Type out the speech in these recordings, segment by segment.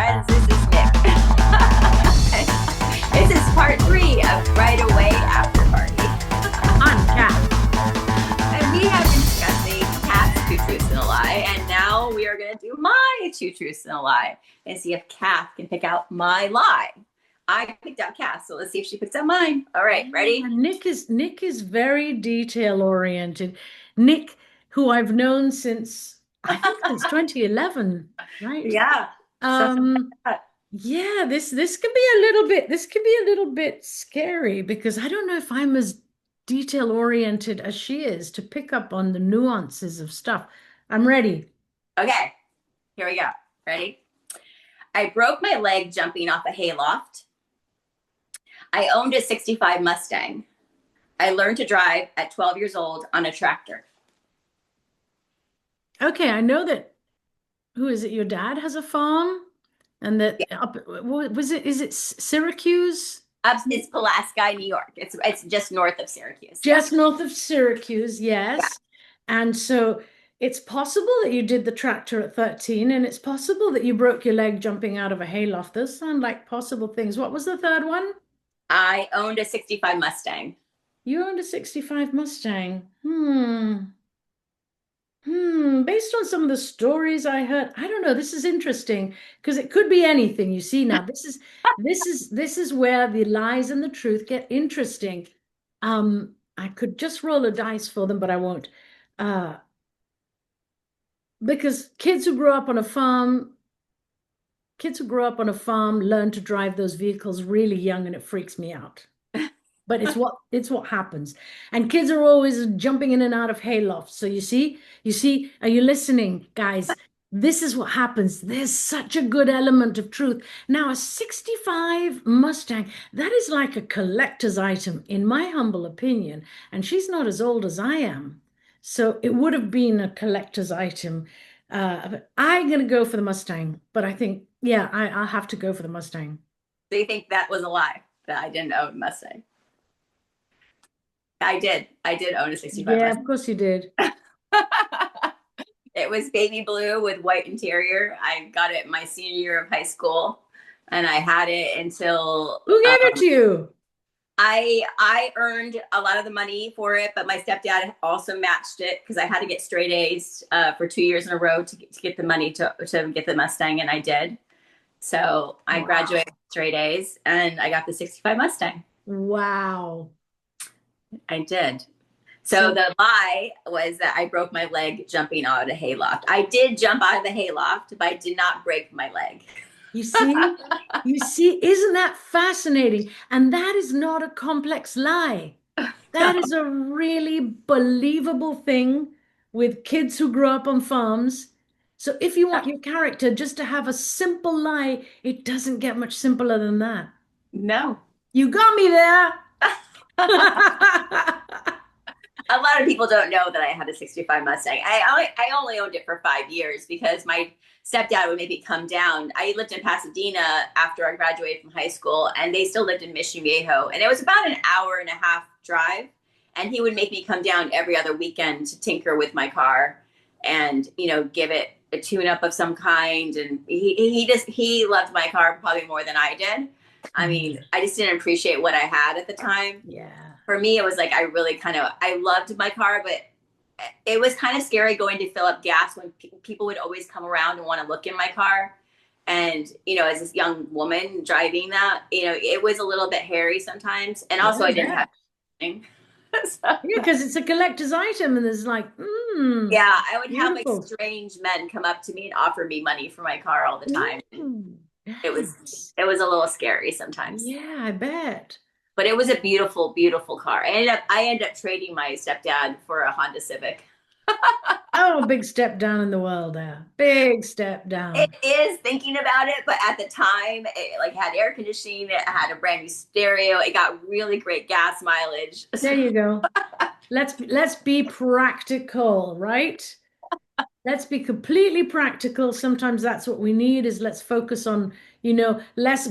friends. This is Nick. This is part 3 of Right Away After Party. On cat. And we have been discussing Kath's two truths and a lie. And now we are going to do my two truths and a lie and see if Kath can pick out my lie. I picked out Kath, so let's see if she picks out mine. All right, ready? Nick is very detail oriented. Nick, who I've known since I think since 2011, right? Yeah. Um, yeah, this could be a little bit scary because I don't know if I'm as detail oriented as she is to pick up on the nuances of stuff. I'm ready. Okay, here we go. Ready? I broke my leg jumping off a hayloft. I owned a 65 Mustang. I learned to drive at 12 years old on a tractor. Okay, I know that who is it? Your dad has a farm, and that Yeah. is it Syracuse? It's Pulaski, New York. It's just north of Syracuse. Just north of Syracuse, Yeah. yes. And so it's possible that you did the tractor at 13, and it's possible that you broke your leg jumping out of a hayloft. Those sound like possible things. What was the third one? I owned a 65 Mustang. You owned a 65 Mustang. Based on some of the stories I heard, I don't know. This is interesting because it could be anything. You see now, this is where the lies and the truth get interesting. I could just roll a dice for them, but I won't. Uh, because kids who grow up on a farm learn to drive those vehicles really young, and it freaks me out. But it's what happens. And kids are always jumping in and out of haylofts. So you see, are you listening, guys? This is what happens. There's such a good element of truth. Now, a 65 Mustang, that is like a collector's item, in my humble opinion. And she's not as old as I am. So it would have been a collector's item. But I'm going to go for the Mustang. But I think, yeah, I'll have to go for the Mustang. So you think that was a lie, that I didn't own a Mustang? I did. I did own a 65 Yeah, Mustang. of course you did. It was baby blue with white interior. I got it my senior year of high school, and I had it until Who gave it to you? I earned a lot of the money for it, but my stepdad also matched it because I had to get straight A's for 2 years in a row to get the money to get the Mustang, and I did. So I graduated with straight A's, and I got the 65 Mustang. Wow. I did. So the lie was that I broke my leg jumping out of a hayloft. I did jump out of the hayloft, but I did not break my leg. You see, isn't that fascinating? And that is not a complex lie. That is a really believable thing with kids who grow up on farms. So if you want your character just to have a simple lie, it doesn't get much simpler than that. No. You got me there. A lot of people don't know that I had a 65 Mustang. I only owned it for 5 years because my stepdad would make me come down. I lived in Pasadena after I graduated from high school, and they still lived in Mission Viejo. And it was about an hour and a half drive. And he would make me come down every other weekend to tinker with my car and, give it a tune up of some kind. And he loved my car probably more than I did. I mean, I just didn't appreciate what I had at the time. Yeah. For me, it was like I loved my car, but it was kind of scary going to fill up gas when people would always come around and want to look in my car. And, as this young woman driving that, it was a little bit hairy sometimes. And also I didn't have anything. Yeah, because it's a collector's item, and there's like, yeah, I would beautiful. have like strange men come up to me and offer me money for my car all the time. It was a little scary sometimes. Yeah, I bet. But it was a beautiful, beautiful car. I ended up trading my stepdad for a Honda Civic. Oh, big step down in the world there. Big step down. It is, thinking about it, but at the time, it had air conditioning. It had a brand new stereo. It got really great gas mileage. There you go. Let's be practical, right? Let's be completely practical. Sometimes that's what we need is let's focus on, less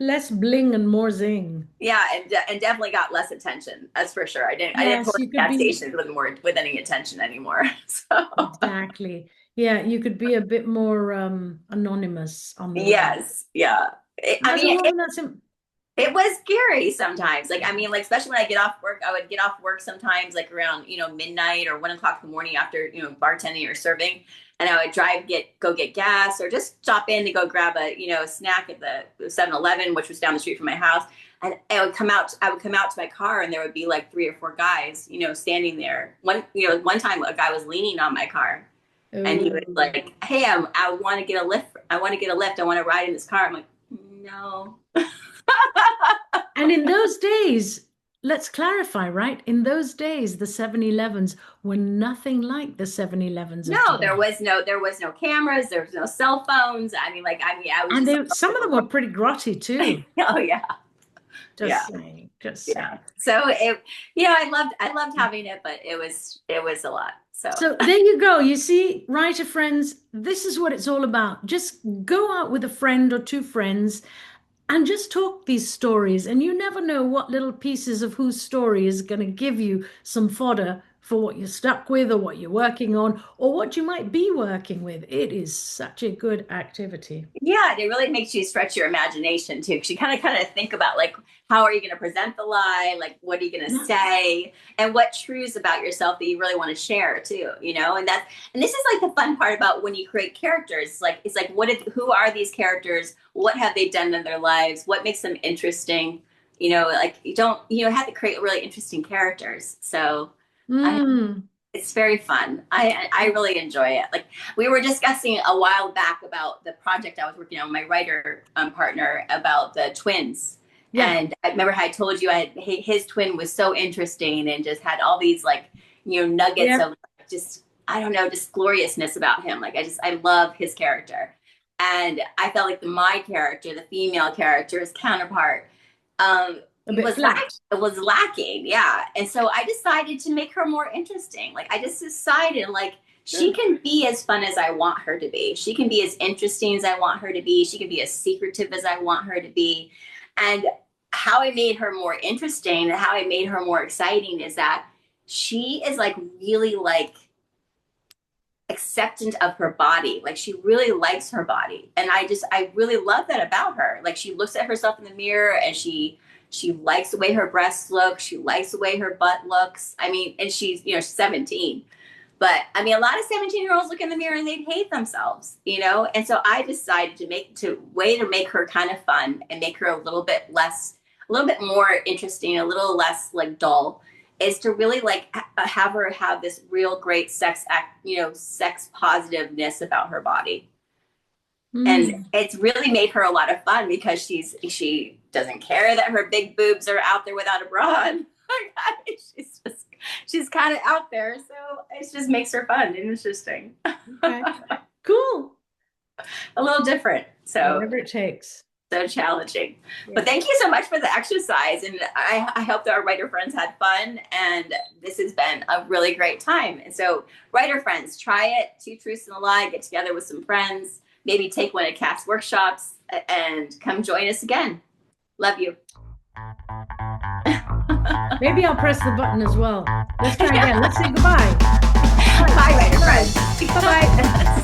less bling and more zing. Yeah, and definitely got less attention. That's for sure. I didn't go Yes, to you could gas be stations with any attention anymore. So exactly. Yeah, you could be a bit more anonymous on the run. yes, yeah. I As a mean, woman, that's im- it was scary sometimes. Like, I mean, like, especially when I get off work, I would get off work sometimes like around, midnight or 1 o'clock in the morning after, bartending or serving. And I would go get gas or just stop in to go grab a snack at the 7-Eleven, which was down the street from my house. And I would come out to my car and there would be like 3 or 4 guys, standing there. One time a guy was leaning on my car and he was oh. like, "Hey, I want to get a lift. I want to get a lift. I want to ride in this car." I'm like, "No." And in those days, let's clarify, right? In those days, the 7-Elevens were nothing like the 7-Elevens of No, today. there was no cameras, there was no cell phones. I was And just some of them were pretty grotty too. oh yeah, yeah, Just saying, just yeah. saying. So I loved having it, but it was a lot. So So there you go. You see, writer friends, this is what it's all about. Just go out with a friend or two friends and just talk these stories. And you never know what little pieces of whose story is going to give you some fodder for what you're stuck with or what you're working on or what you might be working with. It is such a good activity. yeah, it really makes you stretch your imagination too, because you kind of think about like how are you going to present the lie, like what are you going to Yeah. say, and what truths about yourself that you really want to share too, and this is like the fun part about when you create characters. It's like who are these characters? What have they done in their lives? What makes them interesting? Like you don't have to create really interesting characters. So I Mm, it's very fun. I really enjoy it. Like we were discussing a while back about the project I was working on with my writer partner about the twins. yeah. And I remember how I told you his twin was so interesting and just had all these like nuggets Yeah. of just I don't know just gloriousness about him. Like I love his character, and I felt like my character, the female character, his counterpart, um, A bit flat. was lacking. Yeah. And so I decided to make her more interesting. Like I just decided like she Good. can be as fun as I want her to be. She can be as interesting as I want her to be. She can be as secretive as I want her to be. And how I made her more interesting and how I made her more exciting is that she is like really like acceptant of her body. Like she really likes her body. And I really love that about her. Like she looks at herself in the mirror and she likes the way her breasts look. She likes the way her butt looks. I mean, and she's 17. But I mean, a lot of 17-year-olds look in the mirror and they hate themselves. And so I decided to make her kind of fun and make her a little bit more interesting, a little less like dull, is to really like have her have this real great sex act, sex positiveness about her body. And Mm. it's really made her a lot of fun because she doesn't care that her big boobs are out there without a bra on. She's kind of out there, so it just makes her fun and interesting. Okay. Cool. A little different. So Whatever it takes. so challenging. Yeah. But thank you so much for the exercise. And I hope that our writer friends had fun. And this has been a really great time. And so, writer friends, try it. Two truths and a lie. Get together with some friends. Maybe take one of Kat's workshops and come join us again. Love you. Maybe I'll press the button as well. Let's try again. Let's say goodbye. Bye, writer friends. Bye bye.